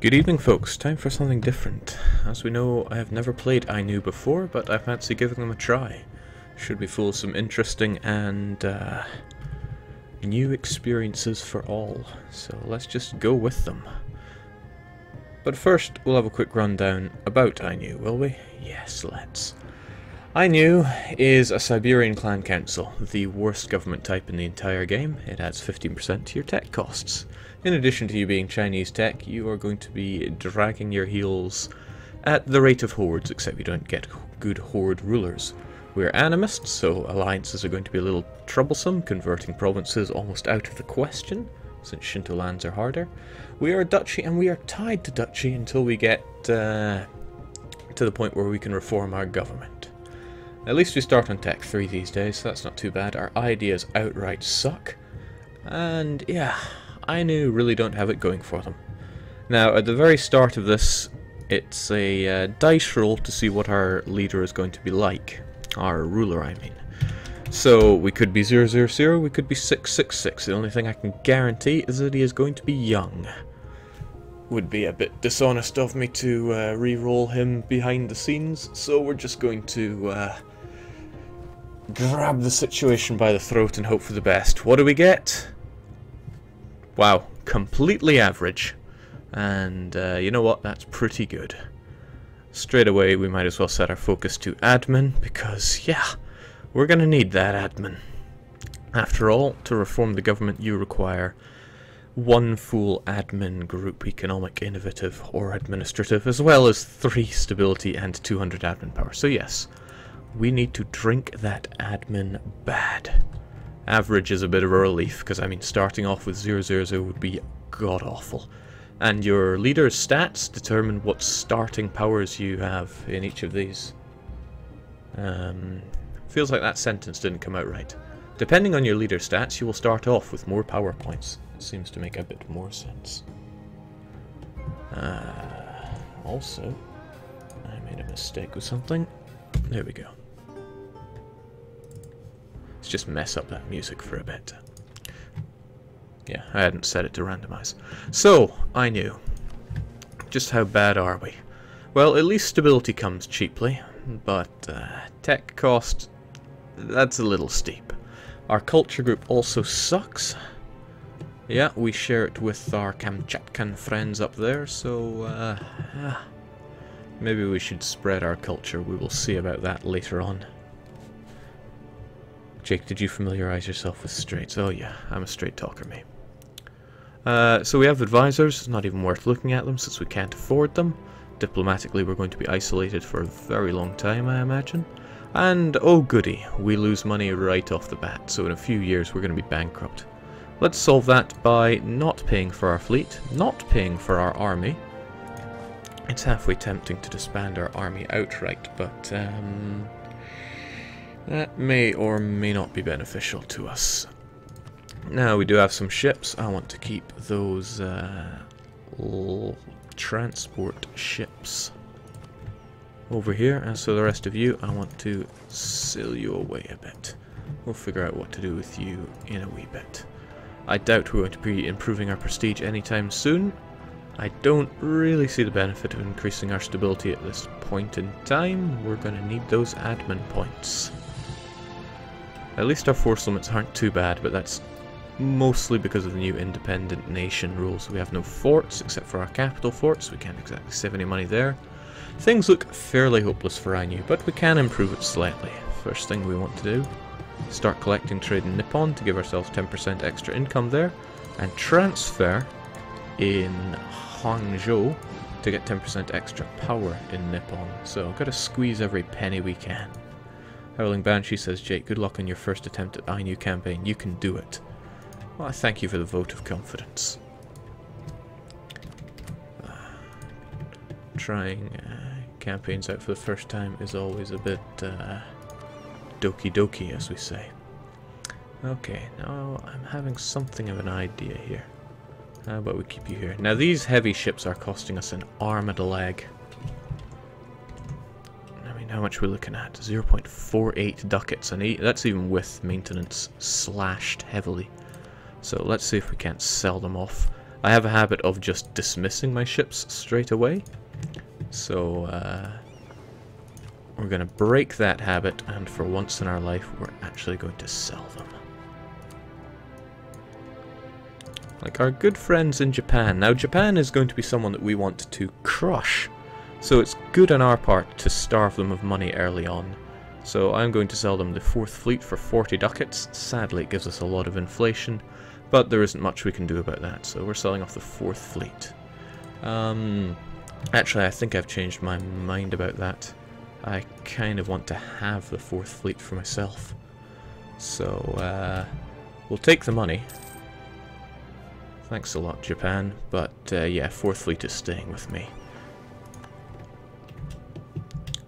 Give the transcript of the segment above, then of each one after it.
Good evening, folks. Time for something different. As we know, I have never played Ainu before, but I fancy giving them a try. Should be full of some interesting and new experiences for all. So let's just go with them. But first, we'll have a quick rundown about Ainu, will we? Yes, let's. Ainu is a Siberian clan council, the worst government type in the entire game. It adds 15% to your tech costs. In addition to you being Chinese tech, you are going to be dragging your heels at the rate of hordes, except you don't get good horde rulers. We're animists, so alliances are going to be a little troublesome, converting provinces almost out of the question, since Shinto lands are harder. We are a duchy, and we are tied to duchy until we get to the point where we can reform our government. At least we start on Tech 3 these days, so that's not too bad. Our ideas outright suck, and yeah, Ainu really don't have it going for them. Now, at the very start of this, it's a dice roll to see what our leader is going to be like. Our ruler, I mean. So, we could be 000, we could be 666. The only thing I can guarantee is that he is going to be young. Would be a bit dishonest of me to re-roll him behind the scenes, so we're just going to grab the situation by the throat and hope for the best. What do we get? Wow, completely average. And you know what, that's pretty good. Straight away we might as well set our focus to admin, because yeah, we're gonna need that admin. After all, to reform the government you require one full admin group, economic, innovative, or administrative, as well as 3 stability and 200 admin power. So yes, we need to drink that admin bad. Average is a bit of a relief, because I mean starting off with 000 would be god-awful. And your leader's stats determine what starting powers you have in each of these. Feels like that sentence didn't come out right. Depending on your leader's stats, you will start off with more power points. It seems to make a bit more sense. Also, I made a mistake with something. There we go. Let's just mess up that music for a bit. Yeah, I hadn't set it to randomize. So, Ainu. Just how bad are we? Well, at least stability comes cheaply, but tech cost, that's a little steep. Our culture group also sucks. Yeah, we share it with our Kamchatkan friends up there, so maybe we should spread our culture. We will see about that later on. Jake, did you familiarize yourself with straights? Oh yeah, I'm a straight talker, mate. So we have advisors, not even worth looking at them since we can't afford them. Diplomatically, we're going to be isolated for a very long time, I imagine. And, oh goody, we lose money right off the bat, so in a few years we're going to be bankrupt. Let's solve that by not paying for our fleet, not paying for our army. It's halfway tempting to disband our army outright, but that may or may not be beneficial to us. Now, we do have some ships. I want to keep those transport ships over here, and so the rest of you, I want to sail you away a bit. We'll figure out what to do with you in a wee bit. I doubt we're going to be improving our prestige anytime soon. I don't really see the benefit of increasing our stability at this point in time. We're going to need those admin points. At least our force limits aren't too bad, but that's mostly because of the new independent nation rules. We have no forts except for our capital forts. We can't exactly save any money there. Things look fairly hopeless for Ainu, but we can improve it slightly. First thing we want to do, start collecting trade in Nippon to give ourselves 10% extra income there, and transfer in Hangzhou to get 10% extra power in Nippon. So gotta squeeze every penny we can. Howling Banshee says, Jake, good luck on your first attempt at Ainu campaign. You can do it. Well, I thank you for the vote of confidence. Trying campaigns out for the first time is always a bit doki doki, as we say. Okay, now I'm having something of an idea here. How about we keep you here? Now, these heavy ships are costing us an arm and a leg. How much we're looking at? 0.48 ducats, and that's even with maintenance slashed heavily. So let's see if we can't sell them off. I have a habit of just dismissing my ships straight away. So, we're going to break that habit, and for once in our life, we're actually going to sell them. Like our good friends in Japan. Now, Japan is going to be someone that we want to crush. So it's good on our part to starve them of money early on. So I'm going to sell them the 4th Fleet for 40 ducats. Sadly, it gives us a lot of inflation, but there isn't much we can do about that. So we're selling off the 4th Fleet. Actually, I think I've changed my mind about that. I kind of want to have the 4th Fleet for myself. So, we'll take the money. Thanks a lot, Japan. But, yeah, 4th Fleet is staying with me.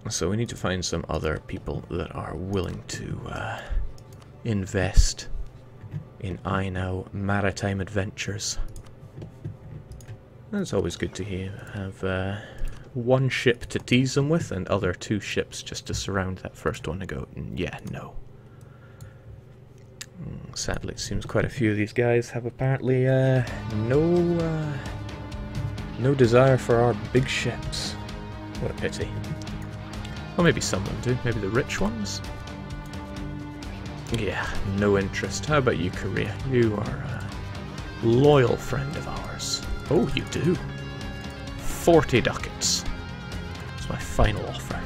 So we need to find some other people that are willing to invest in Ainu maritime adventures. It's always good to have one ship to tease them with and other 2 ships just to surround that first one and go, yeah, no. Sadly, it seems quite a few of these guys have apparently no desire for our big ships. What a pity. Well, maybe some of them do. Maybe the rich ones? Yeah, no interest. How about you, Korea? You are a loyal friend of ours. Oh, you do? 40 ducats. That's my final offer.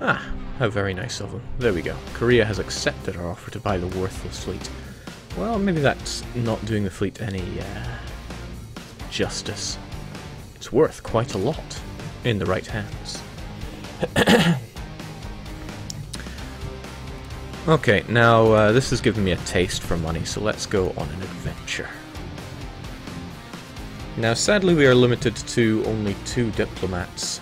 Ah, how very nice of them. There we go. Korea has accepted our offer to buy the worthless fleet. Well, maybe that's not doing the fleet any justice. It's worth quite a lot in the right hands. Okay, now this has given me a taste for money, so let's go on an adventure. Now, sadly, we are limited to only 2 diplomats.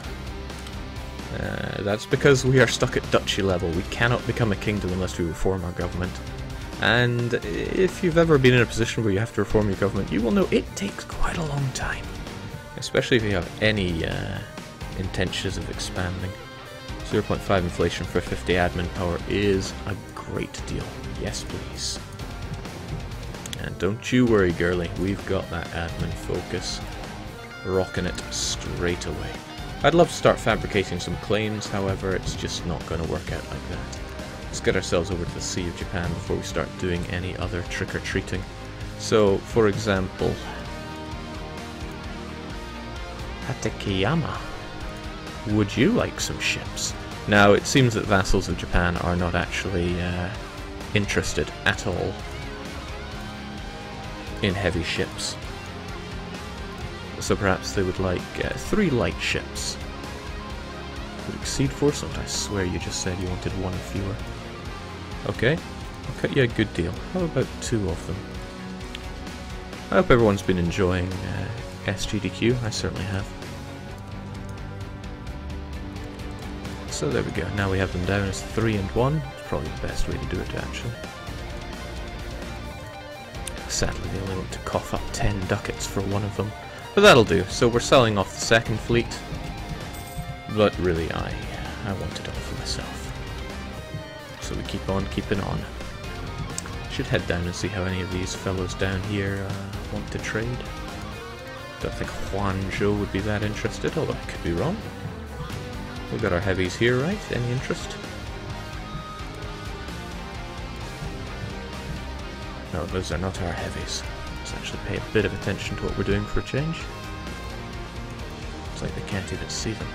That's because we are stuck at duchy level. We cannot become a kingdom unless we reform our government. And if you've ever been in a position where you have to reform your government, you will know it takes quite a long time. Especially if you have any intentions of expanding. 0.5 inflation for 50 admin power is a great deal. Yes, please. And don't you worry, girlie. We've got that admin focus. Rocking it straight away. I'd love to start fabricating some claims, however, it's just not going to work out like that. Let's get ourselves over to the Sea of Japan before we start doing any other trick-or-treating. So, for example, Hatekeyama, would you like some ships? Now, it seems that vassals of Japan are not actually interested at all in heavy ships. So perhaps they would like 3 light ships. Would exceed 4, so I swear you just said you wanted 1 or fewer. Okay, I'll cut you a good deal. How about 2 of them? I hope everyone's been enjoying SGDQ. I certainly have. So there we go. Now we have them down as 3 and 1. It's probably the best way to do it, actually. Sadly, they only want to cough up 10 ducats for 1 of them. But that'll do. So we're selling off the 2nd fleet. But really, I want it all for myself. So we keep on keeping on. Should head down and see how any of these fellows down here want to trade. Don't think Huanzhou would be that interested, although I could be wrong. We've got our heavies here, right? Any interest? No, those are not our heavies. Let's actually pay a bit of attention to what we're doing for a change. It's like they can't even see them.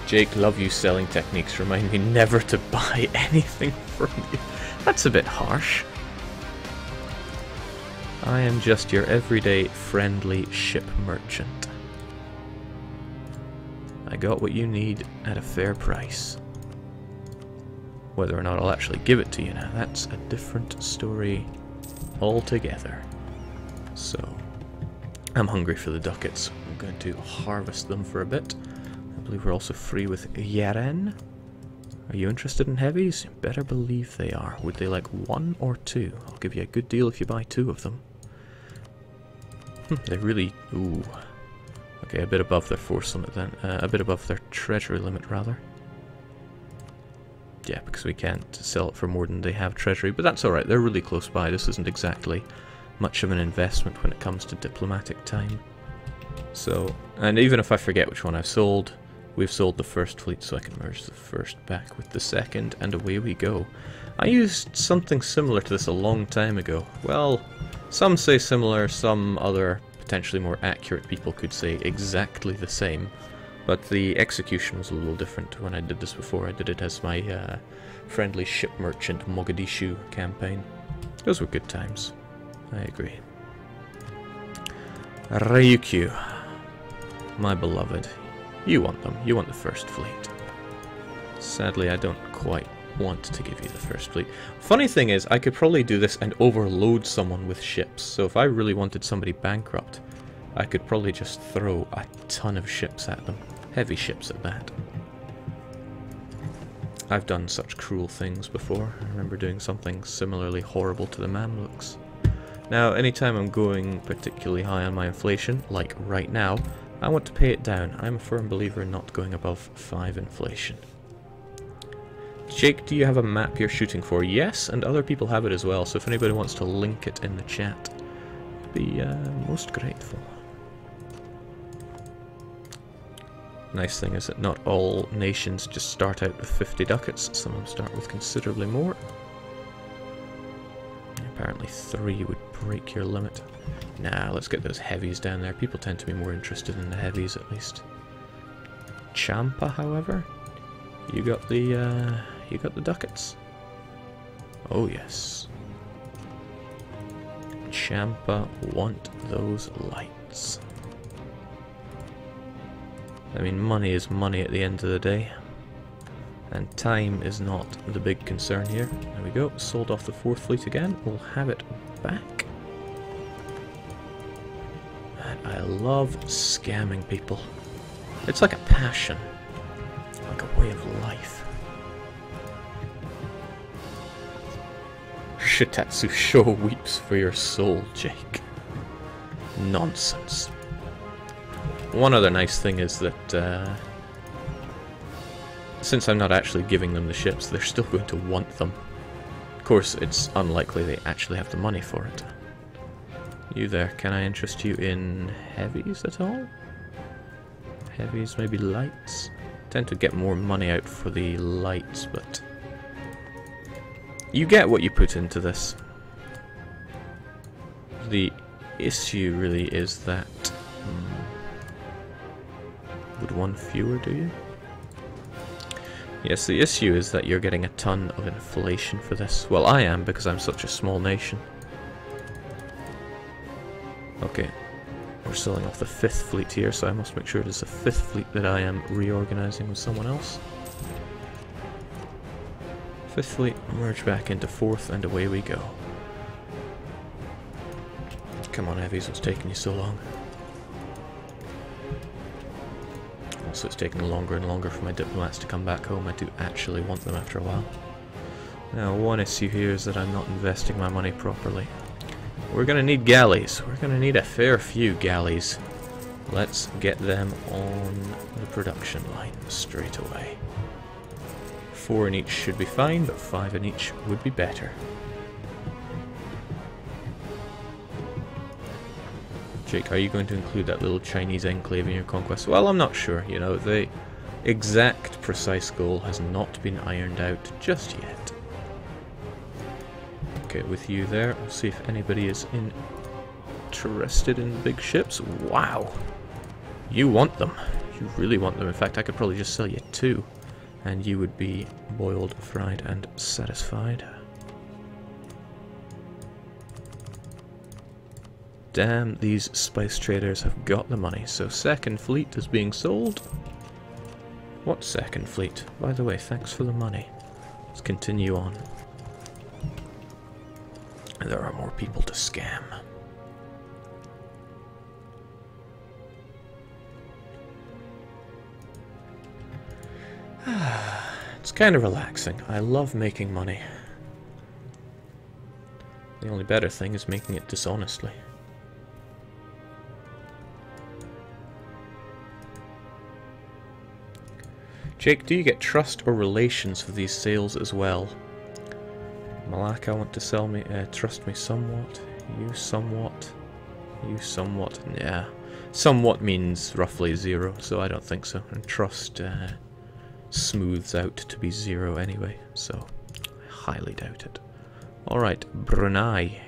Jake, love you selling techniques. Remind me never to buy anything from you. That's a bit harsh. I am just your everyday friendly ship merchant. I got what you need at a fair price. Whether or not I'll actually give it to you now, that's a different story altogether. So, I'm hungry for the ducats. I'm going to harvest them for a bit. I believe we're also free with Yaren. Are you interested in heavies? Better believe they are. Would they like 1 or 2? I'll give you a good deal if you buy 2 of them. They really... ooh. Okay, a bit above their force limit then. A bit above their treasury limit, rather. Yeah, because we can't sell it for more than they have treasury, but that's alright, they're really close by. This isn't exactly much of an investment when it comes to diplomatic time. So, and even if I forget which one I've sold, we've sold the first fleet, so I can merge the first back with the second, and away we go. I used something similar to this a long time ago. Well, some say similar, some other potentially more accurate people could say exactly the same. But the execution was a little different when I did this before. I did it as my friendly ship merchant Mogadishu campaign. Those were good times. I agree. Ryukyu, my beloved. You want them. You want the first fleet. Sadly, I don't quite want to give you the first fleet. Funny thing is, I could probably do this and overload someone with ships. So if I really wanted somebody bankrupt, I could probably just throw a ton of ships at them. Heavy ships at that. I've done such cruel things before. I remember doing something similarly horrible to the Mamluks. Now, anytime I'm going particularly high on my inflation, like right now, I want to pay it down. I'm a firm believer in not going above 5 inflation. Jake, do you have a map you're shooting for? Yes, and other people have it as well, so if anybody wants to link it in the chat, I'd be most grateful. Nice thing is that not all nations just start out with 50 ducats, some of them start with considerably more. Apparently 3 would break your limit. Nah, let's get those heavies down there. People tend to be more interested in the heavies at least. Champa, however, you got the ducats. Oh yes. Champa want those lights. I mean, money is money at the end of the day. And time is not the big concern here. There we go, sold off the 4th fleet again. We'll have it back. And I love scamming people. It's like a passion. Like a way of life. Shitatsu Sho weeps for your soul, Jake. Nonsense. One other nice thing is that since I'm not actually giving them the ships, they're still going to want them. Of course, it's unlikely they actually have the money for it. You there, can I interest you in heavies at all? Heavies, maybe lights? Tend to get more money out for the lights, but you get what you put into this. The issue really is that would one fewer do you? Yes, the issue is that you're getting a ton of inflation for this. Well, I am, because I'm such a small nation. Okay, we're selling off the 5th fleet here, so I must make sure it is the 5th fleet that I am reorganizing with someone else. 5th fleet, merge back into 4th, and away we go. Come on, heavies, what's taking you so long? Also, it's taking longer and longer for my diplomats to come back home. I do actually want them after a while. Now, one issue here is that I'm not investing my money properly. We're going to need galleys. We're going to need a fair few galleys. Let's get them on the production line straight away. 4 in each should be fine, but 5 in each would be better. Jake, are you going to include that little Chinese enclave in your conquest? Well, I'm not sure. You know, the exact precise goal has not been ironed out just yet. Okay, with you there, we'll see if anybody is interested in big ships. Wow! You want them. You really want them. In fact, I could probably just sell you 2, and you would be boiled, fried, and satisfied. Damn, these spice traders have got the money. So 2nd fleet is being sold. What 2nd fleet? By the way, thanks for the money. Let's continue on. There are more people to scam. It's kind of relaxing. I love making money. The only better thing is making it dishonestly. Jake, do you get trust or relations for these sales as well? Malaka want to sell me, trust me somewhat. You somewhat. You somewhat. Yeah. Somewhat means roughly 0, so I don't think so. And trust smooths out to be 0 anyway, so I highly doubt it. Alright, Brunei.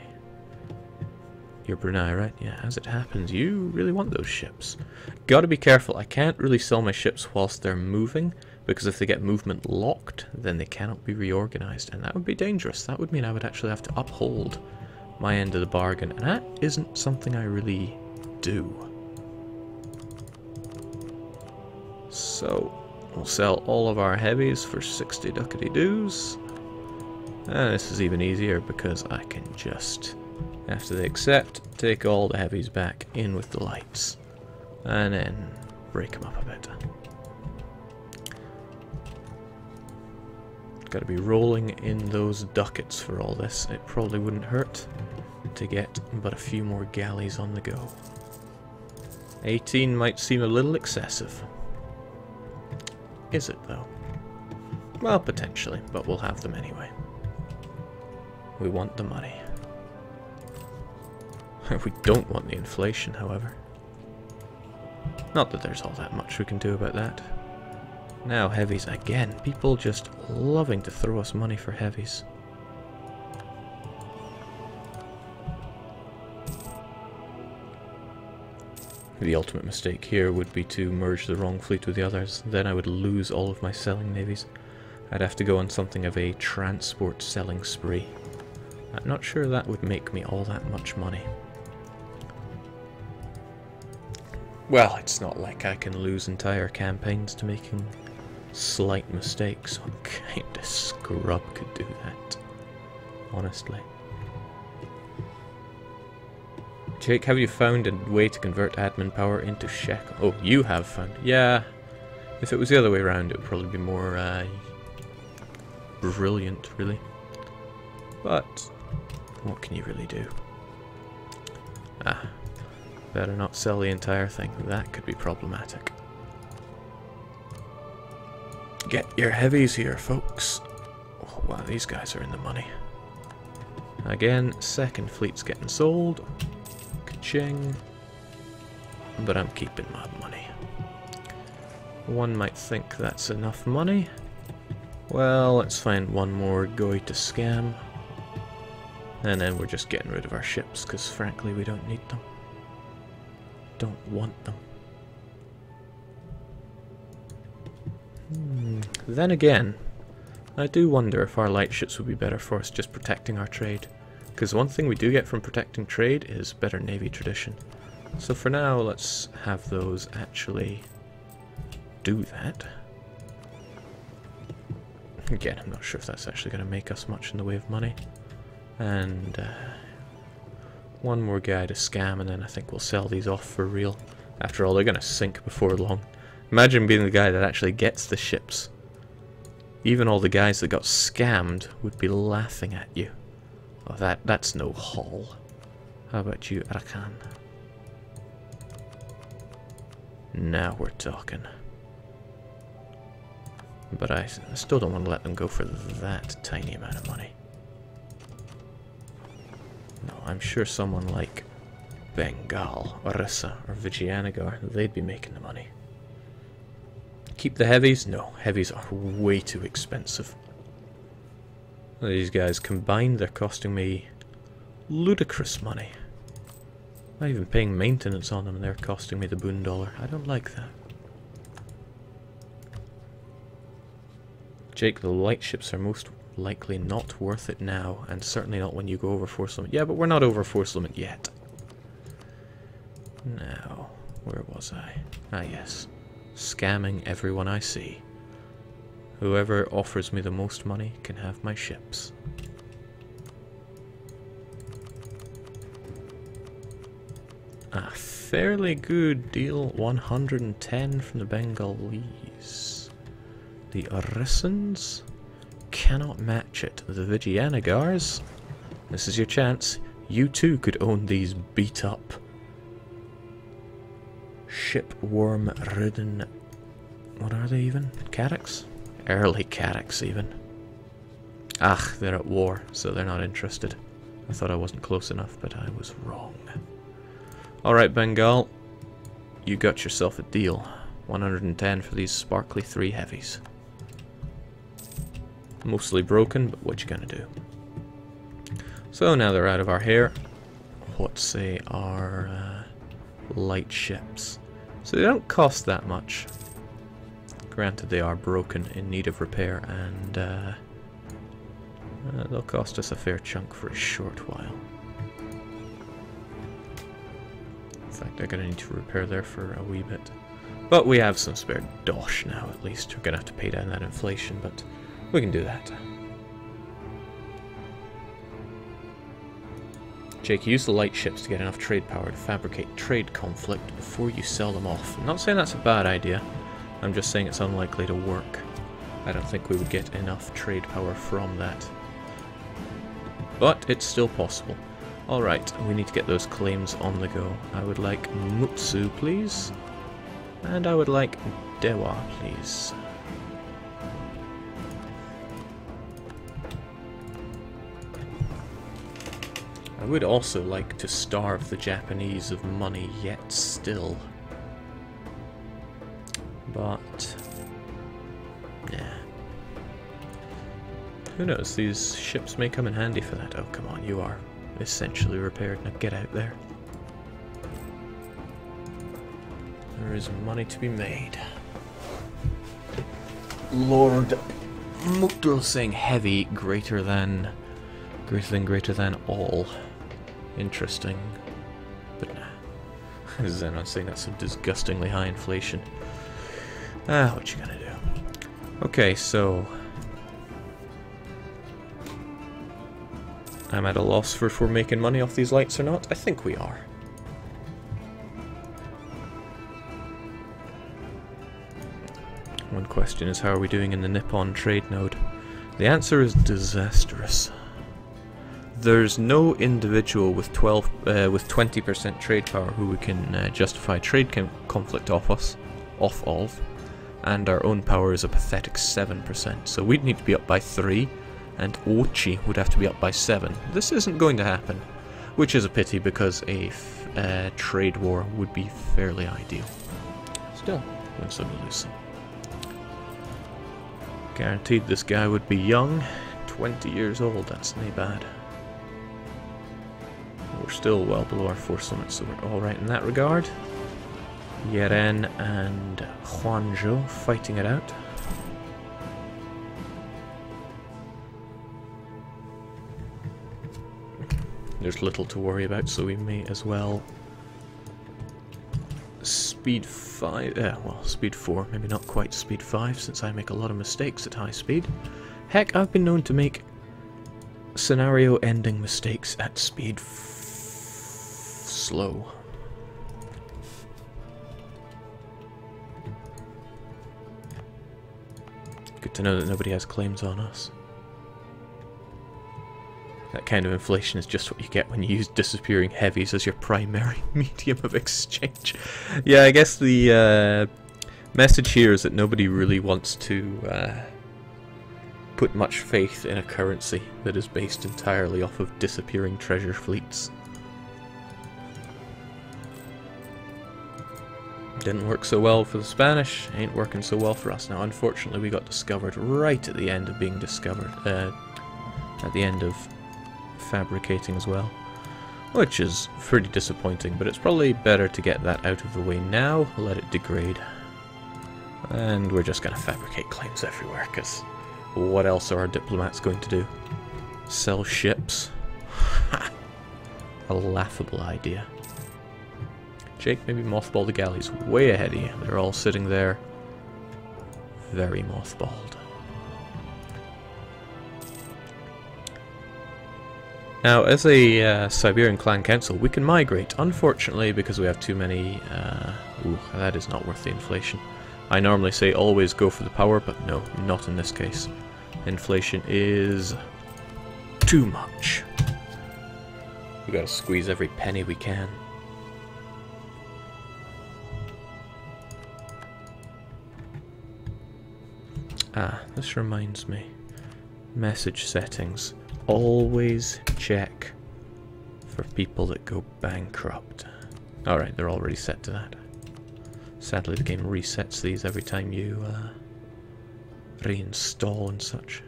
You're Brunei, right? Yeah, as it happens, you really want those ships. Gotta be careful, I can't really sell my ships whilst they're moving, because if they get movement locked, then they cannot be reorganized, and that would be dangerous. That would mean I would actually have to uphold my end of the bargain, and that isn't something I really do. So, we'll sell all of our heavies for 60 ducats-doos. And this is even easier because I can just, after they accept, take all the heavies back in with the lights. And then break them up a bit. Gotta be rolling in those ducats for all this. It probably wouldn't hurt to get but a few more galleys on the go. 18 might seem a little excessive. Is it though? Well, potentially, but we'll have them anyway. We want the money. We don't want the inflation, however. Not that there's all that much we can do about that. Now heavies again. People just loving to throw us money for heavies. The ultimate mistake here would be to merge the wrong fleet with the others. Then I would lose all of my selling navies. I'd have to go on something of a transport selling spree. I'm not sure that would make me all that much money. Well, it's not like I can lose entire campaigns to making slight mistakes. What kind of scrub could do that? Honestly. Jake, have you found a way to convert admin power into shekel? Oh, you have found. Yeah. If it was the other way around, it would probably be more brilliant, really. But what can you really do? Ah, better not sell the entire thing. That could be problematic. Get your heavies here, folks. Oh, wow, these guys are in the money. Again, second fleet's getting sold. Ka-ching. But I'm keeping my money. One might think that's enough money. Well, let's find one more Goi to scam. And then we're just getting rid of our ships, because frankly we don't need them. Don't want them. Then again, I do wonder if our light ships would be better for us just protecting our trade. Because one thing we do get from protecting trade is better navy tradition. So for now, let's have those actually do that. Again, I'm not sure if that's actually going to make us much in the way of money. And one more guy to scam, and then I think we'll sell these off for real. After all, they're going to sink before long. Imagine being the guy that actually gets the ships. Even all the guys that got scammed would be laughing at you. Oh, that's no haul. How about you, Arakan? Now we're talking. But I still don't want to let them go for that tiny amount of money. No, I'm sure someone like Bengal, Orissa, or Vijayanagar, they'd be making the money. Keep the heavies? No, heavies are way too expensive. These guys combined, they're costing me ludicrous money. I'm not even paying maintenance on them, and they're costing me the $1. I don't like that. Jake, the light ships are most likely not worth it now, and certainly not when you go over force limit. Yeah, but we're not over force limit yet. Now, where was I? Ah, yes. Scamming everyone I see. Whoever offers me the most money can have my ships. A fairly good deal, 110 from the Bengalese. The Orissans cannot match it. The Vijayanagars, this is your chance. You too could own these beat up, ship worm ridden What are they even? Cadex? Early Cadex even. Ah, they're at war, so they're not interested. I thought I wasn't close enough, but I was wrong. Alright, Bengal. You got yourself a deal. 110 for these sparkly 3 heavies. Mostly broken, but what you gonna do? So now they're out of our hair. What say our light ships? So they don't cost that much. Granted, they are broken, in need of repair, and they'll cost us a fair chunk for a short while. In fact, they're going to need to repair there for a wee bit. But we have some spare dosh now, at least. We're going to have to pay down that inflation, but we can do that. Jake, use the light ships to get enough trade power to fabricate trade conflict before you sell them off. I'm not saying that's a bad idea. I'm just saying it's unlikely to work. I don't think we would get enough trade power from that. But it's still possible. Alright, we need to get those claims on the go. I would like Mutsu, please. And I would like Dewa, please. I would also like to starve the Japanese of money yet still. But yeah. Who knows, these ships may come in handy for that. Oh, come on, you are essentially repaired. Now get out there. There is money to be made. Lord Mukdul saying heavy greater than all. Interesting. But nah. Zenon saying that's some disgustingly high inflation. Ah, what you gonna do? Okay, so I'm at a loss for if we're making money off these lights or not. I think we are. One question is, how are we doing in the Nippon trade node? The answer is disastrous. There's no individual with 20% trade power who we can justify trade conflict off of. And our own power is a pathetic 7%, so we'd need to be up by 3, and Ochi would have to be up by 7. This isn't going to happen, which is a pity because a trade war would be fairly ideal. Still, win some, lose some. Guaranteed this guy would be young, 20 years old, that's not bad. We're still well below our force limit, so we're alright in that regard. Yeren and Huanzhou fighting it out. There's little to worry about, so we may as well speed 5, well, speed 4, maybe not quite speed 5, since I make a lot of mistakes at high speed. Heck, I've been known to make scenario-ending mistakes at speed slow. Good to know that nobody has claims on us. That kind of inflation is just what you get when you use disappearing heavies as your primary medium of exchange. Yeah, I guess the message here is that nobody really wants to put much faith in a currency that is based entirely off of disappearing treasure fleets. Didn't work so well for the Spanish, ain't working so well for us. Now, unfortunately, we got discovered right at the end of being discovered, at the end of fabricating as well, which is pretty disappointing, but it's probably better to get that out of the way now, let it degrade. And we're just going to fabricate claims everywhere, because what else are our diplomats going to do? Sell ships? Ha! A laughable idea. Jake, maybe mothball the galleys way ahead of you. They're all sitting there, very mothballed. Now, as a Siberian clan council, we can migrate. Unfortunately, because we have too many... ooh, that is not worth the inflation. I normally say always go for the power, but no, not in this case. Inflation is too much. We gotta squeeze every penny we can. Ah, this reminds me. Message settings. Always check for people that go bankrupt. Alright, they're already set to that. Sadly, the game resets these every time you reinstall and such.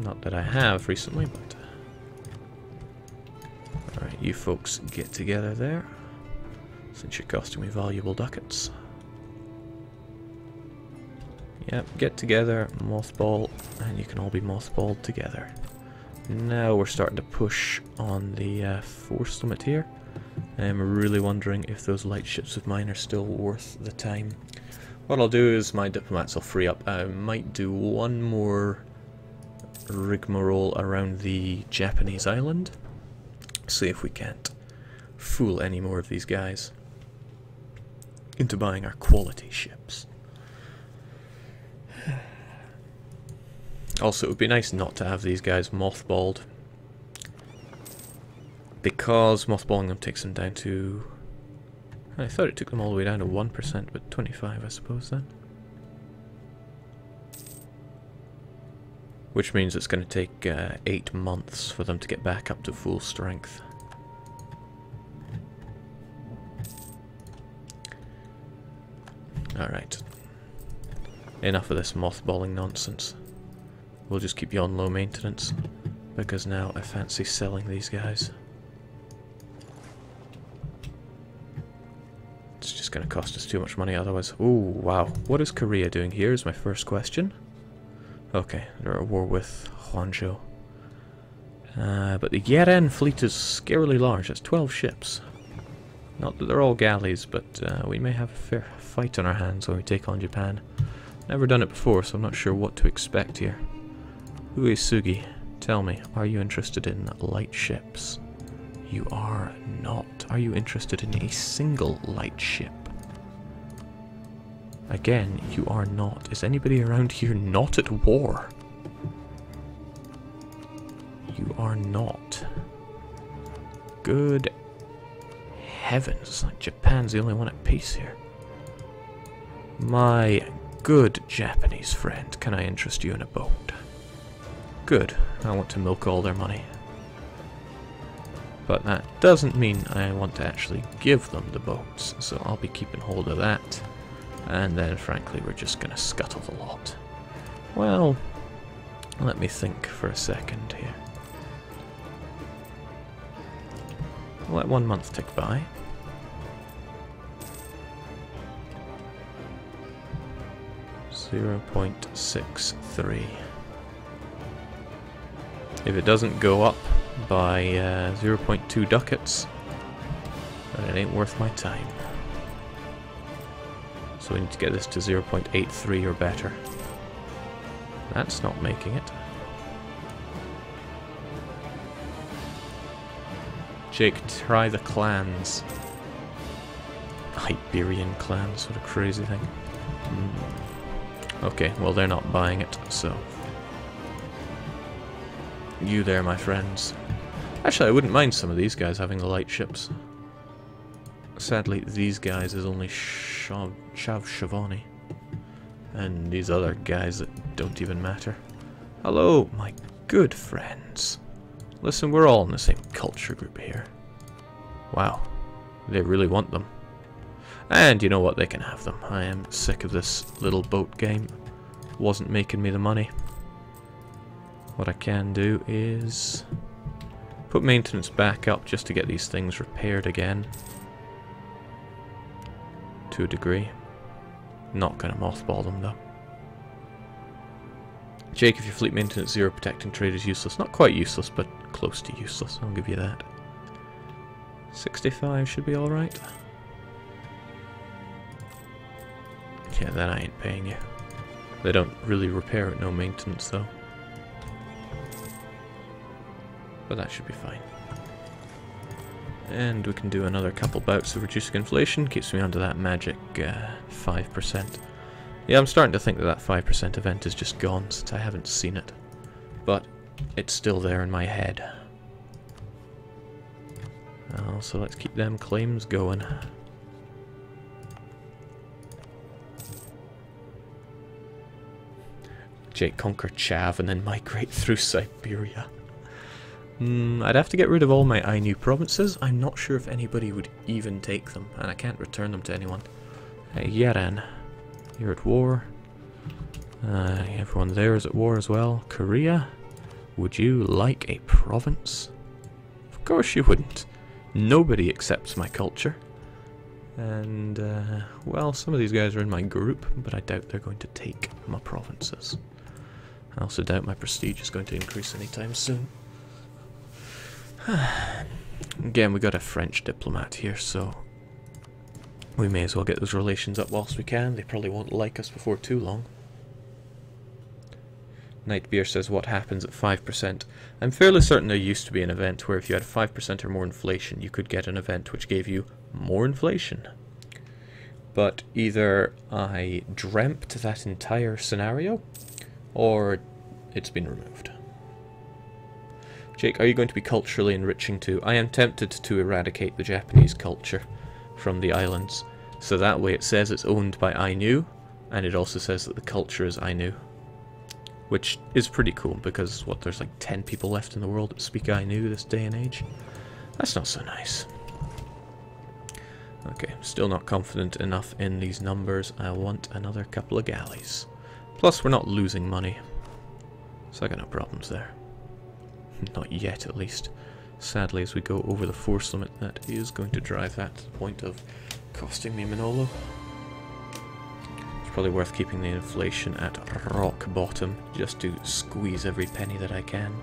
Not that I have recently, but... Alright, you folks get together there, since you're costing me valuable ducats. Yep, get together, mothball, and you can all be mothballed together. Now we're starting to push on the force limit here. I'm really wondering if those light ships of mine are still worth the time. What I'll do is my diplomats will free up. I might do one more rigmarole around the Japanese island. See if we can't fool any more of these guys into buying our quality ships. Also, it would be nice not to have these guys mothballed, because mothballing them takes them down to... I thought it took them all the way down to 1%, but 25 I suppose then. Which means it's going to take 8 months for them to get back up to full strength. Alright. Enough of this mothballing nonsense. We'll just keep you on low maintenance, because now I fancy selling these guys. It's just going to cost us too much money otherwise. Ooh, wow. What is Korea doing here is my first question. Okay, they're at war with Hwangzhou. But the Yeren fleet is scarily large. It's 12 ships. Not that they're all galleys, but we may have a fair fight on our hands when we take on Japan. Never done it before, so I'm not sure what to expect here. Uesugi, tell me, are you interested in light ships? You are not. Are you interested in a single light ship? Again, you are not. Is anybody around here not at war? You are not. Good heavens, like Japan's the only one at peace here. My good Japanese friend, can I interest you in a boat? Good, I want to milk all their money. But that doesn't mean I want to actually give them the boats, so I'll be keeping hold of that. And then, frankly, we're just going to scuttle the lot. Well, let me think for a second here. Let 1 month tick by. .63. If it doesn't go up by 0.2 ducats, then it ain't worth my time. So we need to get this to 0.83 or better. That's not making it. Jake, try the clans. Iberian clans, what a crazy thing. Okay, well they're not buying it, so... You there, my friends. Actually, I wouldn't mind some of these guys having the light ships. Sadly, these guys is only Shavani. And these other guys that don't even matter. Hello, my good friends. Listen, we're all in the same culture group here. Wow, they really want them. And you know what, they can have them. I am sick of this little boat game. Wasn't making me the money. What I can do is put maintenance back up just to get these things repaired again. To a degree. Not going to mothball them though. Jake, if your fleet maintenance 0, protecting trade is useless. Not quite useless, but close to useless. I'll give you that. 65 should be alright. Yeah, then I ain't paying you. They don't really repair at no maintenance though. But that should be fine. And we can do another couple bouts of reducing inflation. Keeps me under that magic 5%. Yeah, I'm starting to think that 5% event is just gone since I haven't seen it. But it's still there in my head. So let's keep them claims going. Jake conquer Chav and then migrate through Siberia. I'd have to get rid of all my Ainu provinces. I'm not sure if anybody would even take them, and I can't return them to anyone. Hey, Yeren, you're at war. Everyone there is at war as well. Korea, would you like a province? Of course you wouldn't. Nobody accepts my culture. And, well, some of these guys are in my group, but I doubt they're going to take my provinces. I also doubt my prestige is going to increase anytime soon. Again, we got a French diplomat here, so we may as well get those relations up whilst we can. They probably won't like us before too long. Nightbeer says, what happens at 5%? I'm fairly certain there used to be an event where if you had 5% or more inflation, you could get an event which gave you more inflation. But either I dreamt that entire scenario, or it's been removed. Jake, are you going to be culturally enriching too? I am tempted to eradicate the Japanese culture from the islands. So that way it says it's owned by Ainu, and it also says that the culture is Ainu. Which is pretty cool, because, what, there's like 10 people left in the world that speak Ainu this day and age? That's not so nice. Okay, still not confident enough in these numbers. I want another couple of galleys. Plus, we're not losing money. So I got no problems there. Not yet, at least. Sadly, as we go over the force limit, that is going to drive that to the point of costing me Manolo. It's probably worth keeping the inflation at rock bottom, just to squeeze every penny that I can.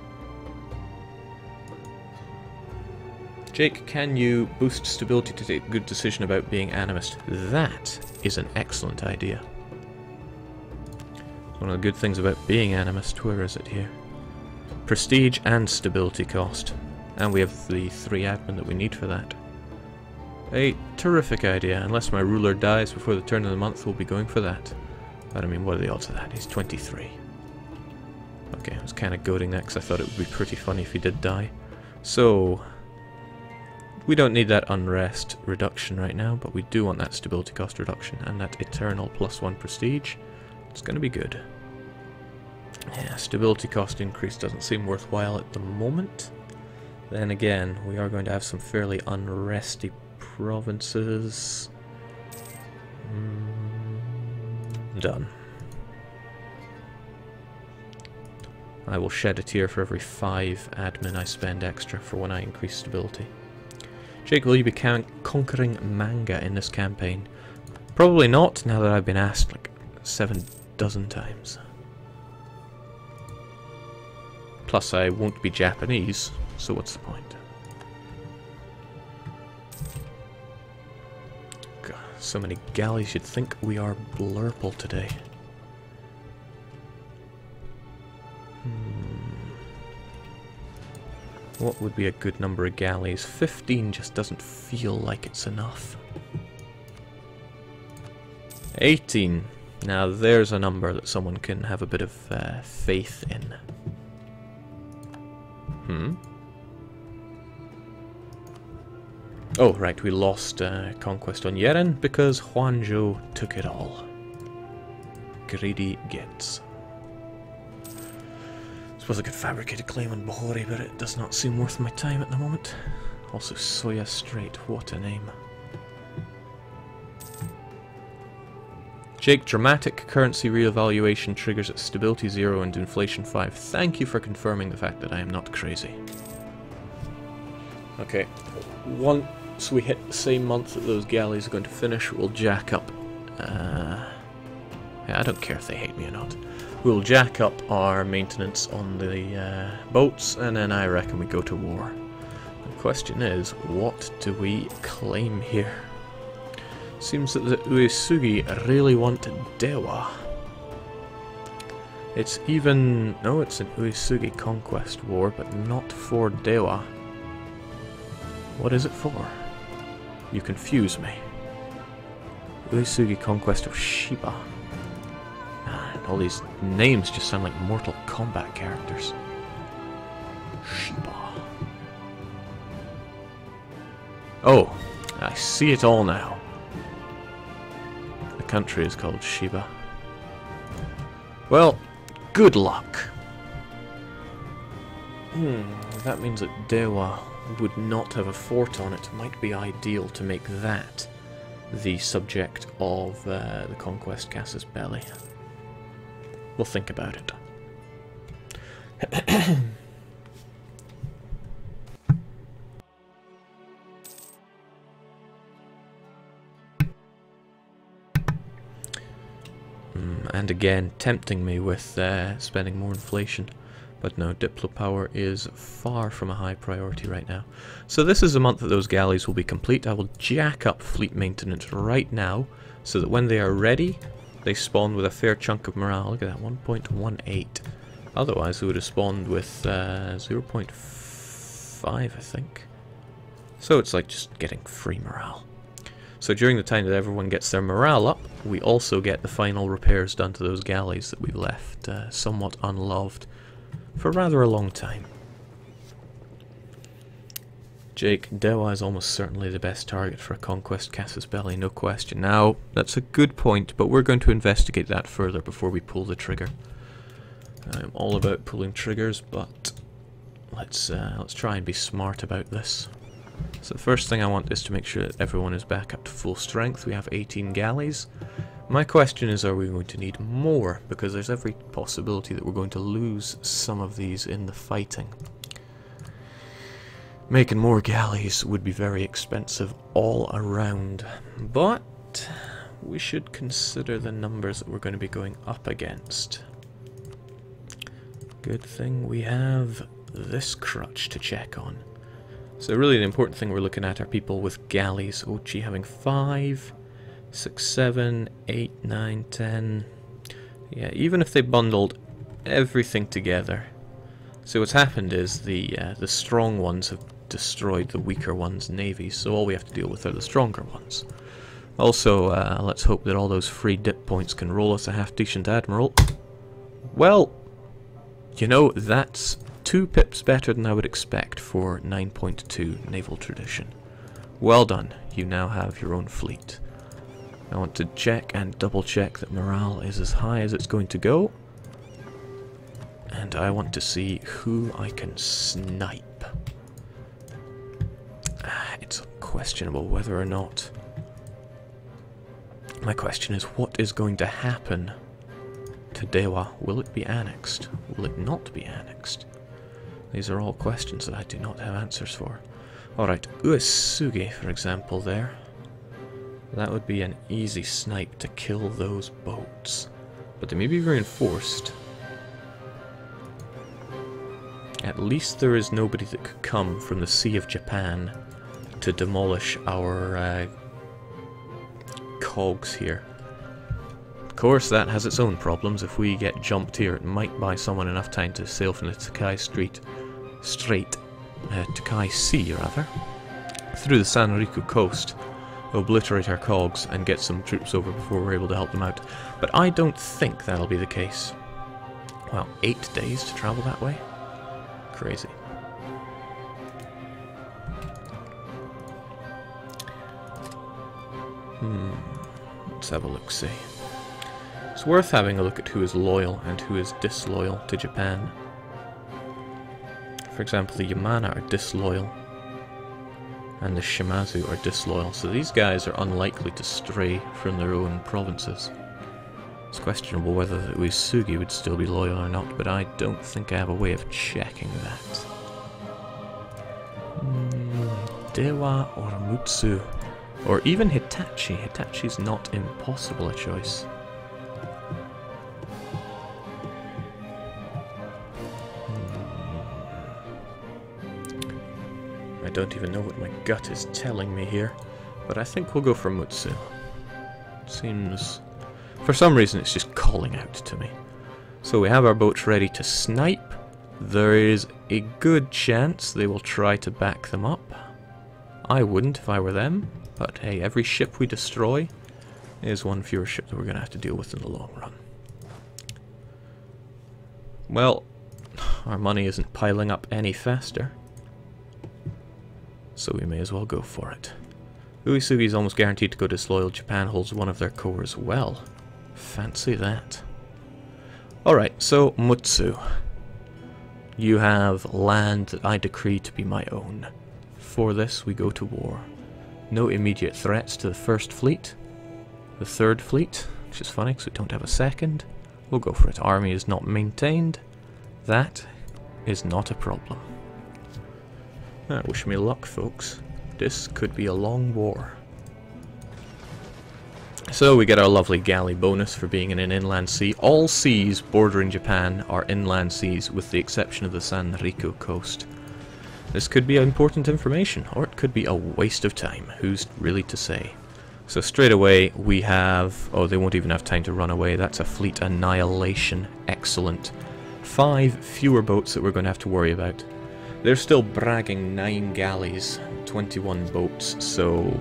Jake, can you boost stability to take a good decision about being animist? That is an excellent idea. One of the good things about being animist, where is it here? Prestige and stability cost. And we have the 3 admin that we need for that. A terrific idea. Unless my ruler dies before the turn of the month, we'll be going for that. But I mean, what are the odds of that? He's 23. Okay, I was kind of goading that because I thought it would be pretty funny if he did die. So, we don't need that unrest reduction right now, but we do want that stability cost reduction and that eternal +1 prestige. It's going to be good. Yeah, stability cost increase doesn't seem worthwhile at the moment. Then again, we are going to have some fairly unresty provinces. Done. I will shed a tear for every 5 admin I spend extra for when I increase stability. Jake, will you be conquering manga in this campaign? Probably not, now that I've been asked like 7 dozen times. Plus, I won't be Japanese, so what's the point? God, so many galleys, you'd think we are blurple today. What would be a good number of galleys? 15 just doesn't feel like it's enough. 18. Now there's a number that someone can have a bit of faith in. Oh, right, we lost conquest on Yeren because Huanzhou took it all. Greedy gets. Suppose I could fabricate a claim on Bahori, but it does not seem worth my time at the moment. Also, Soya Strait, what a name. Jake, dramatic currency reevaluation triggers at stability 0 and inflation 5. Thank you for confirming the fact that I am not crazy. Okay, once we hit the same month that those galleys are going to finish, we'll jack up... yeah, I don't care if they hate me or not. We'll jack up our maintenance on the boats, and then I reckon we go to war. The question is, what do we claim here? Seems that the Uesugi really want Dewa. It's even... no, it's an Uesugi conquest war, but not for Dewa. What is it for? You confuse me. Uesugi conquest of Shiba. And all these names just sound like Mortal Kombat characters. Shiba. Oh, I see it all now. The country is called Shiba. Well, Good luck! That means that Dewa would not have a fort on it. Might be ideal to make that the subject of the Conquest Casus Belli. We'll think about it. And again, tempting me with spending more inflation. But no, Diplo power is far from a high priority right now. So this is the month that those galleys will be complete. I will jack up fleet maintenance right now, so that when they are ready, they spawn with a fair chunk of morale. Look at that, 1.18. Otherwise, they would have spawned with 0.5, I think. So it's like just getting free morale. So during the time that everyone gets their morale up, we also get the final repairs done to those galleys that we've left somewhat unloved for rather a long time. Jake, Dewa is almost certainly the best target for a Conquest Casus Belli, no question. Now, that's a good point, but we're going to investigate that further before we pull the trigger. I'm all about pulling triggers, but let's try and be smart about this. So the first thing I want is to make sure that everyone is back up to full strength. We have 18 galleys. My question is, are we going to need more? Because there's every possibility that we're going to lose some of these in the fighting. Making more galleys would be very expensive all around. But we should consider the numbers that we're going to be going up against. Good thing we have this crutch to check on. So really the important thing we're looking at are people with galleys. Ochi having 5, 6, 7, 8, 9, 10. Yeah, even if they bundled everything together. So what's happened is the strong ones have destroyed the weaker ones' navies, so all we have to deal with are the stronger ones. Also, let's hope that all those free dip points can roll us a half-decent admiral. Well, you know, that's 2 pips better than I would expect for 9.2 naval tradition. Well done, you now have your own fleet. I want to check and double check that morale is as high as it's going to go. And I want to see who I can snipe. It's questionable whether or not. My question is, what is going to happen to Dewa? Will it be annexed? Will it not be annexed? These are all questions that I do not have answers for. Alright, Uesugi, for example, there. That would be an easy snipe to kill those boats. But they may be reinforced. At least there is nobody that could come from the Sea of Japan to demolish our cogs here. Of course, that has its own problems. If we get jumped here, it might buy someone enough time to sail from the Tokai Tokai Sea, rather, through the Sanriku coast, obliterate our cogs, and get some troops over before we're able to help them out. But I don't think that'll be the case. Well, 8 days to travel that way? Crazy. Let's have a look-see. It's worth having a look at who is loyal and who is disloyal to Japan. For example, the Yamana are disloyal, and the Shimazu are disloyal, so these guys are unlikely to stray from their own provinces. It's questionable whether the Uesugi would still be loyal or not, but I don't think I have a way of checking that. Dewa or Mutsu, or even Hitachi. Hitachi's not impossible a choice. I don't even know what my gut is telling me here, but I think we'll go for Mutsu. Seems... for some reason it's just calling out to me. So we have our boats ready to snipe. There is a good chance they will try to back them up. I wouldn't if I were them, but hey, every ship we destroy is one fewer ship that we're going to have to deal with in the long run. Well, our money isn't piling up any faster, so we may as well go for it. Uesugi is almost guaranteed to go disloyal. Japan holds one of their cores. Well, fancy that. Alright, so Mutsu. You have land that I decree to be my own. For this, we go to war. No immediate threats to the first fleet. The third fleet, which is funny because we don't have a second. We'll go for it. Army is not maintained. That is not a problem. Wish me luck, folks. This could be a long war. So we get our lovely galley bonus for being in an inland sea. All seas bordering Japan are inland seas, with the exception of the Sanriku coast. This could be important information, or it could be a waste of time. Who's really to say? So straight away we have... oh, they won't even have time to run away. That's a fleet annihilation. Excellent. 5 fewer boats that we're going to have to worry about. They're still bragging 9 galleys, 21 boats, so...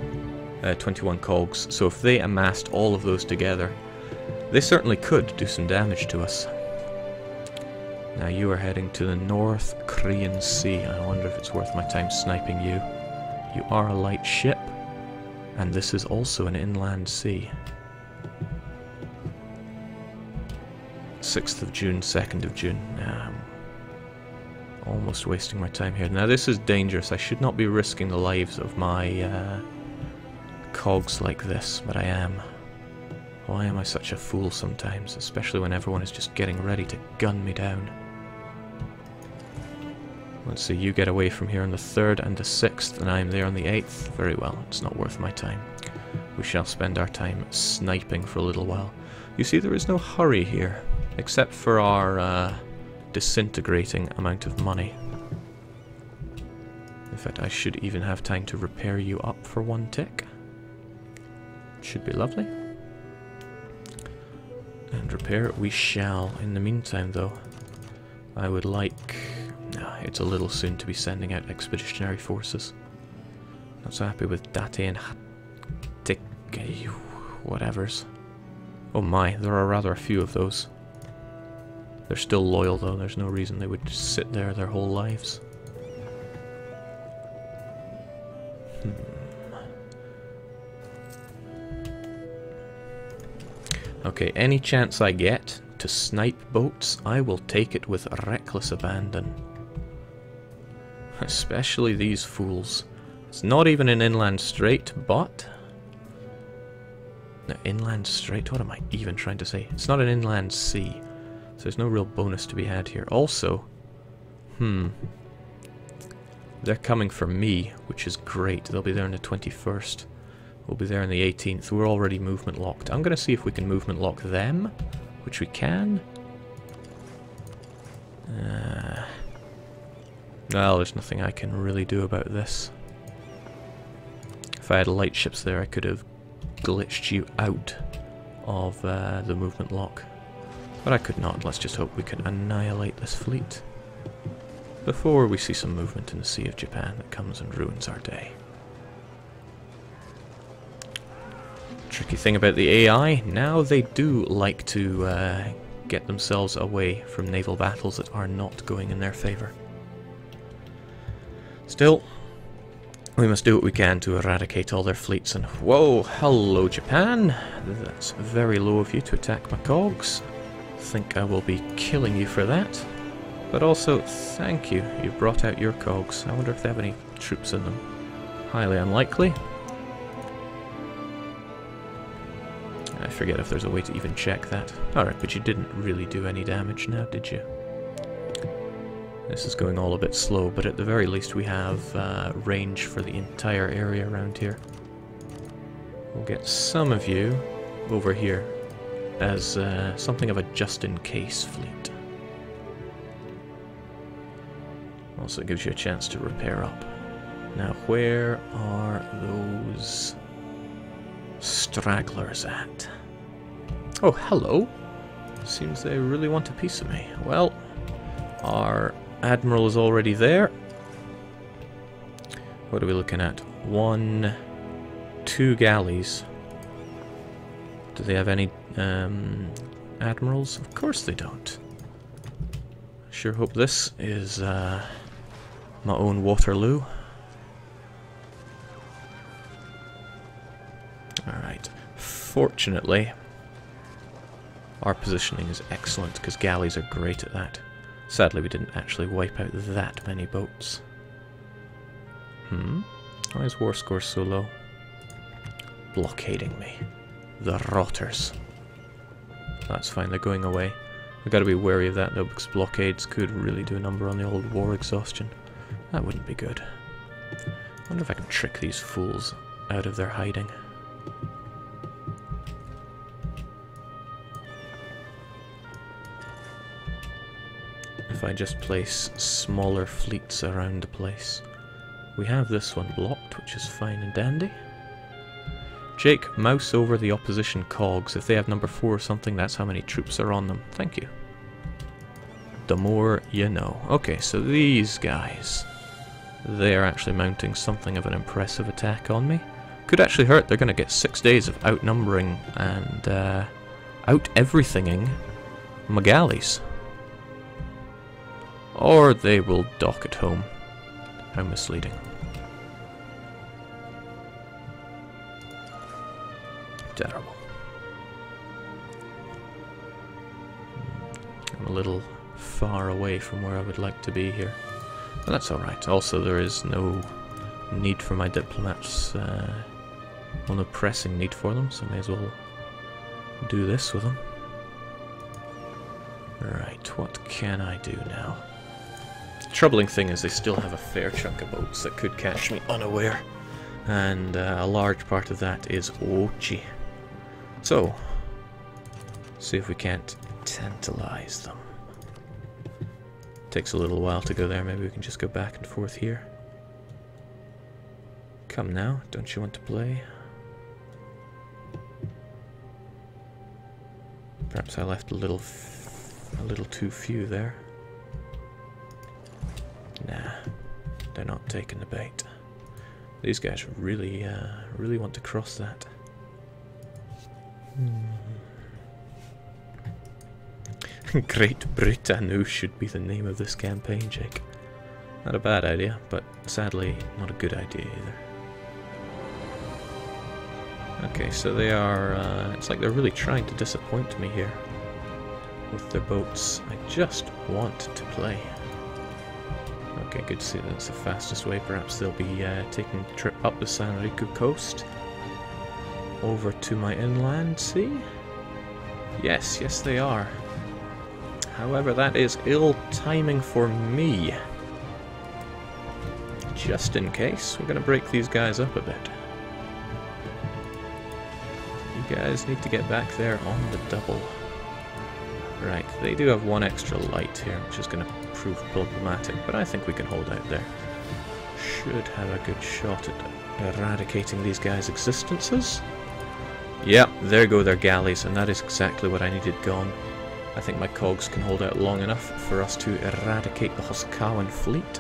21 cogs, so if they amassed all of those together, they certainly could do some damage to us. Now you are heading to the North Korean Sea. I wonder if it's worth my time sniping you. You are a light ship, and this is also an inland sea. 6th of June, 2nd of June. I'm almost wasting my time here. Now this is dangerous. I should not be risking the lives of my cogs like this, but I am. Why am I such a fool sometimes, especially when everyone is just getting ready to gun me down? Let's see, you get away from here on the 3rd and the 6th, and I'm there on the 8th. Very well, it's not worth my time. We shall spend our time sniping for a little while. You see, there is no hurry here, except for our disintegrating amount of money. In fact, I should even have time to repair you up for 1 tick. Should be lovely. And repair it we shall. In the meantime, though, I would like... no, it's a little soon to be sending out expeditionary forces. Not so happy with Date and Hatik... whatevers. Oh my, there are rather a few of those. They're still loyal, though. There's no reason they would just sit there their whole lives. Okay, any chance I get to snipe boats, I will take it with reckless abandon. Especially these fools. It's not even an inland strait, but... no, inland strait? What am I even trying to say? It's not an inland sea, so there's no real bonus to be had here. Also, they're coming for me, which is great. They'll be there on the 21st. We'll be there on the 18th. We're already movement locked. I'm going to see if we can movement lock them, which we can. Well, there's nothing I can really do about this. If I had light ships there, I could have glitched you out of the movement lock. But I could not. Let's just hope we can annihilate this fleet before we see some movement in the Sea of Japan that comes and ruins our day. Tricky thing about the AI, now they do like to get themselves away from naval battles that are not going in their favour. Still, we must do what we can to eradicate all their fleets, and whoa, hello Japan! That's very low of you to attack my cogs. Think I will be killing you for that. But also, thank you, you brought out your cogs. I wonder if they have any troops in them. Highly unlikely. I forget if there's a way to even check that. Alright, but you didn't really do any damage now, did you? This is going all a bit slow, but at the very least we have range for the entire area around here. We'll get some of you over here as something of a just-in-case fleet. Also gives you a chance to repair up. Now, where are those stragglers at? Oh, hello. Seems they really want a piece of me. Well, our admiral is already there. What are we looking at? 1, 2 galleys. Do they have any admirals? Of course they don't. Sure hope this is my own Waterloo. Alright. Fortunately, Our positioning is excellent because galleys are great at that. Sadly, we didn't actually wipe out that many boats. Why is war score so low? Blockading me. The rotters. That's fine, they're going away. We've got to be wary of that though, because blockades could really do a number on the old war exhaustion. That wouldn't be good. I wonder if I can trick these fools out of their hiding. If I just place smaller fleets around the place. We have this one blocked, which is fine and dandy. Jake, mouse over the opposition cogs. If they have number 4 or something, that's how many troops are on them. Thank you. The more you know. Okay, so these guys, they are actually mounting something of an impressive attack on me. Could actually hurt. They're going to get 6 days of outnumbering and out-everythinging my galleys. Or they will dock at home. How misleading. Terrible. I'm a little far away from where I would like to be here. But that's alright. Also, there is no need for my diplomats. Well, no pressing need for them, so I may as well do this with them. Right, what can I do now? The troubling thing is they still have a fair chunk of boats that could catch me unaware. And a large part of that is Ochi. So, see if we can't tantalize them. Takes a little while to go there, maybe we can just go back and forth here. Come now, don't you want to play? Perhaps I left a little too few there. Nah, they're not taking the bait. These guys really, really want to cross that. Great Britannia should be the name of this campaign, Jake. Not a bad idea, but sadly not a good idea either. Okay, so they are, it's like they're really trying to disappoint me here with their boats. I just want to play. Okay, good to see that's the fastest way. Perhaps they'll be taking the trip up the Sengoku coast over to my inland sea. Yes, yes they are. However, that is ill timing for me. Just in case, we're going to break these guys up a bit. You guys need to get back there on the double. Right, they do have one extra light here, which is going to prove problematic, but I think we can hold out there. Should have a good shot at eradicating these guys' existences. Yeah, there go their galleys, and that is exactly what I needed gone. I think my cogs can hold out long enough for us to eradicate the Hosokawan fleet.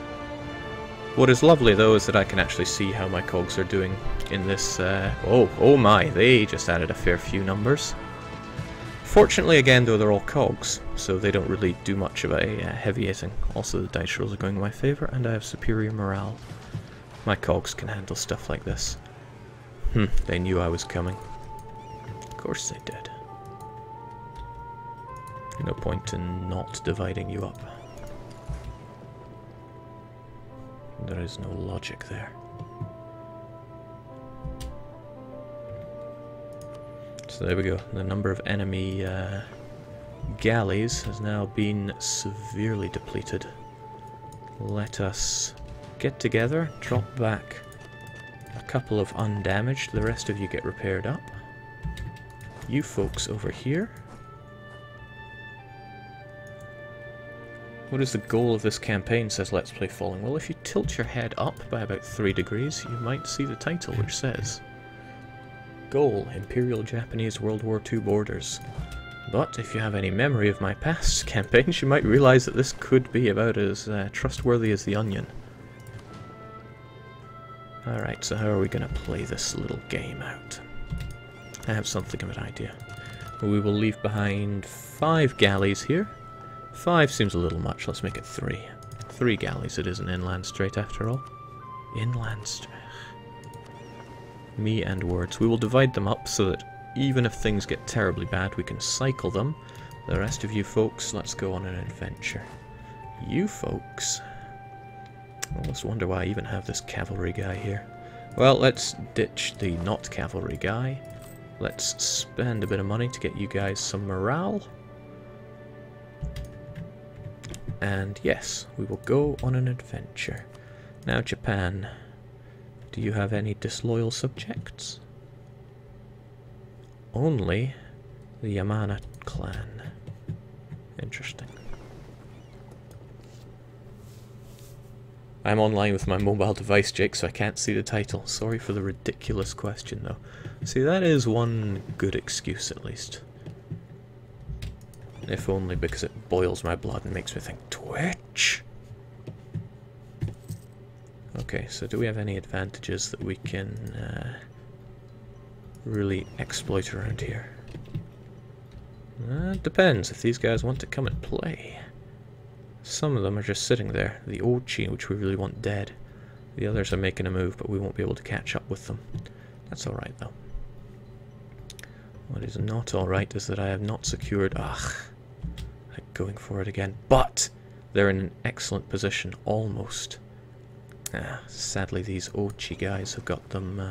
What is lovely though is that I can actually see how my cogs are doing in this, oh my, they just added a fair few numbers. Fortunately again though they're all cogs, so they don't really do much of a heavy hitting. Also the dice rolls are going in my favour and I have superior morale. My cogs can handle stuff like this. They knew I was coming. Of course they did. No point in not dividing you up. There is no logic there. So there we go. The number of enemy galleys has now been severely depleted. Let us get together, drop back a couple of undamaged. The rest of you get repaired up. You folks over here. What is the goal of this campaign, says Let's Play Falling? Well, if you tilt your head up by about 3 degrees, you might see the title, which says Goal, Imperial Japanese World War II Borders. But if you have any memory of my past campaigns, you might realise that this could be about as trustworthy as the Onion. Alright, so how are we going to play this little game out? I have something of an idea. We will leave behind 5 galleys here. 5 seems a little much, let's make it 3. 3 galleys, it is an inland strait after all. Inland strait. Me and words. We will divide them up so that even if things get terribly bad, we can cycle them. The rest of you folks, let's go on an adventure. You folks... I almost wonder why I even have this cavalry guy here. Well, let's ditch the not cavalry guy. Let's spend a bit of money to get you guys some morale. And yes, we will go on an adventure. Now, Japan, do you have any disloyal subjects? Only the Yamana clan. Interesting. I'm online with my mobile device, Jake, so I can't see the title. Sorry for the ridiculous question, though. See, that is one good excuse, at least. If only because it boils my blood and makes me think, Twitch? Okay, so do we have any advantages that we can really exploit around here? It depends if these guys want to come and play. Some of them are just sitting there. The Ochi, which we really want dead. The others are making a move, but we won't be able to catch up with them. That's alright, though. What is not alright is that I have not secured... Ugh. I'm going for it again. But they're in an excellent position, almost. Sadly, these Ochi guys have got them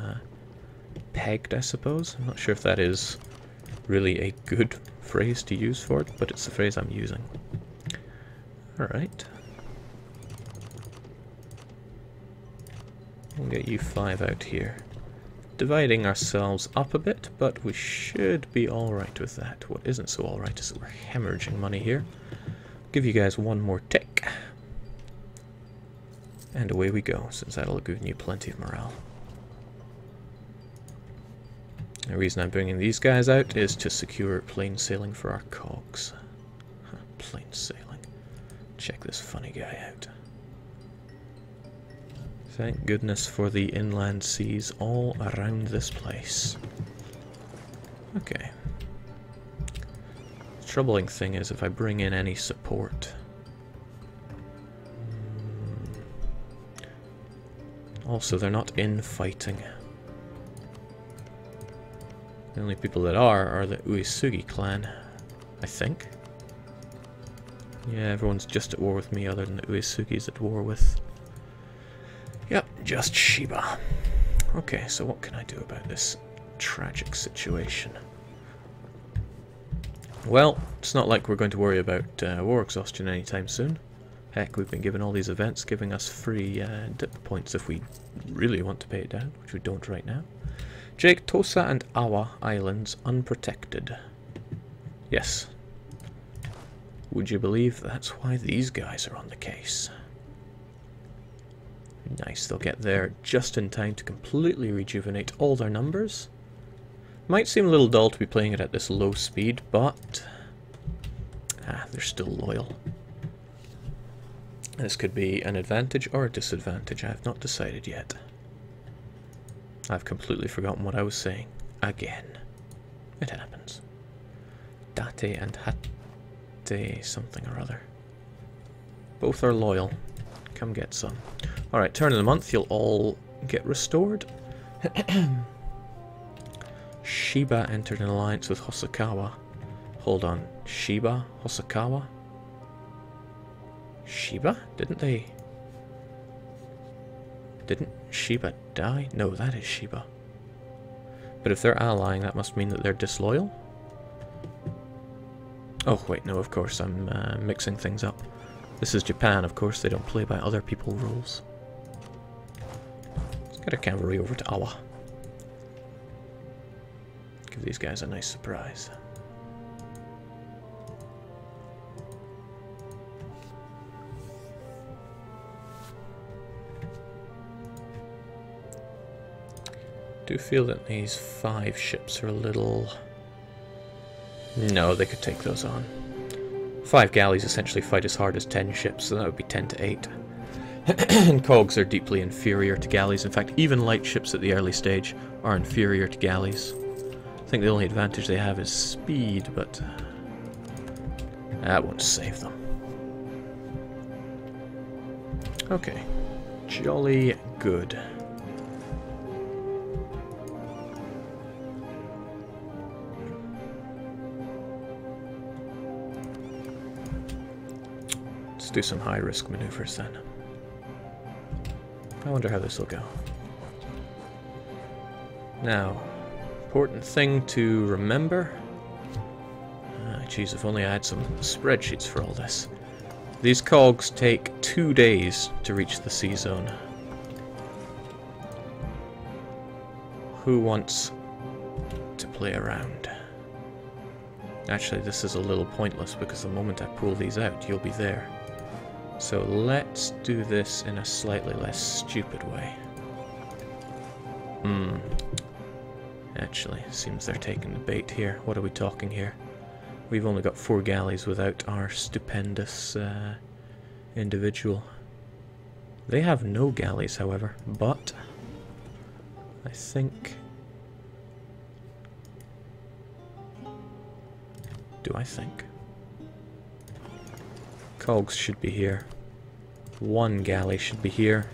pegged, I suppose. I'm not sure if that is really a good phrase to use for it, but it's the phrase I'm using. Alright. We'll get you 5 out here. Dividing ourselves up a bit, but we should be alright with that. What isn't so alright is that we're hemorrhaging money here. Give you guys one more tick. And away we go, since that'll give you plenty of morale. The reason I'm bringing these guys out is to secure plain sailing for our cogs. Plain sailing. Check this funny guy out. Thank goodness for the inland seas all around this place. Okay. The troubling thing is if I bring in any support. Also, they're not infighting. The only people that are the Uesugi clan, I think. Yeah, everyone's just at war with me other than the Uesugi's at war with... Yep, just Shiba. Okay, so what can I do about this tragic situation? Well, it's not like we're going to worry about war exhaustion anytime soon. Heck, we've been given all these events giving us free dip points if we really want to pay it down, which we don't right now. Jake, Tosa and Awa Islands unprotected. Yes. Would you believe that's why these guys are on the case? Nice, they'll get there just in time to completely rejuvenate all their numbers. Might seem a little dull to be playing it at this low speed, but... they're still loyal. This could be an advantage or a disadvantage, I have not decided yet. I've completely forgotten what I was saying. Again. It happens. Date and Hate something or other. Both are loyal. Come get some. Alright, turn of the month, you'll all get restored. Shiba entered an alliance with Hosokawa. Hold on. Shiba? Hosokawa? Shiba? Didn't Shiba die? No, that is Shiba. But if they're allying, that must mean that they're disloyal? Oh, wait, no, of course, I'm mixing things up. This is Japan, of course, they don't play by other people's rules. Let's get our cavalry over to Awa. Give these guys a nice surprise. I do feel that these 5 ships are a little... No, they could take those on. 5 galleys essentially fight as hard as 10 ships, so that would be 10 to 8. And cogs are deeply inferior to galleys. In fact, even light ships at the early stage are inferior to galleys. I think the only advantage they have is speed, but that won't save them. Okay. Jolly good. Let's do some high-risk maneuvers then. I wonder how this will go. Now, important thing to remember. Geez, if only I had some spreadsheets for all this. These cogs take 2 days to reach the sea zone. Who wants to play around? Actually, this is a little pointless because the moment I pull these out, you'll be there. So let's do this in a slightly less stupid way. Actually, seems they're taking the bait here. What are we talking here? We've only got 4 galleys without our stupendous individual. They have no galleys, however, but I think... Do I think? Cogs should be here. 1 galley should be here.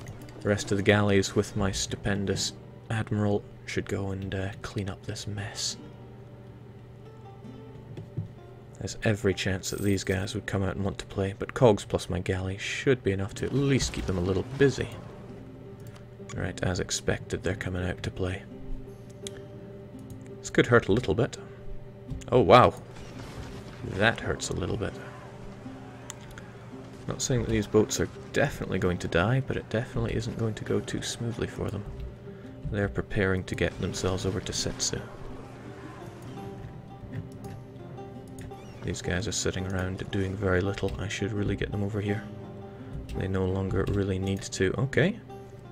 The rest of the galleys with my stupendous admiral should go and clean up this mess. There's every chance that these guys would come out and want to play, but cogs plus my galley should be enough to at least keep them a little busy. Right, as expected, they're coming out to play. This could hurt a little bit. Oh, wow. That hurts a little bit. Not saying that these boats are definitely going to die, but it definitely isn't going to go too smoothly for them. They're preparing to get themselves over to Setsu. These guys are sitting around doing very little. I should really get them over here. They no longer really need to. Okay,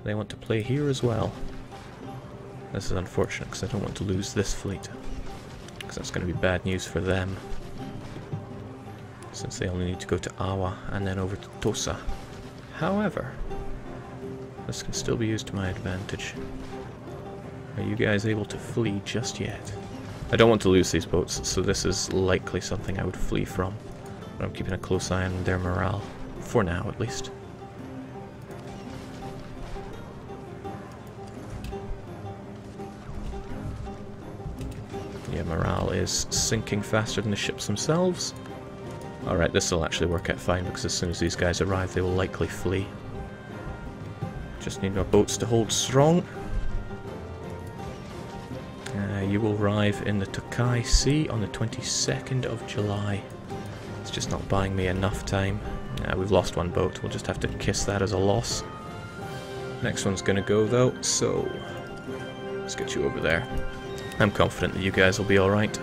they want to play here as well. This is unfortunate because I don't want to lose this fleet, because that's going to be bad news for them, since they only need to go to Awa and then over to Tosa. However, this can still be used to my advantage. Are you guys able to flee just yet? I don't want to lose these boats, so this is likely something I would flee from. But I'm keeping a close eye on their morale, for now at least. Yeah, morale is sinking faster than the ships themselves. Alright, this will actually work out fine, because as soon as these guys arrive, they will likely flee. Just need our boats to hold strong. You will arrive in the Tokai Sea on the 22nd of July. It's just not buying me enough time. We've lost 1 boat, we'll just have to kiss that as a loss. Next one's gonna go though, so let's get you over there. I'm confident that you guys will be alright.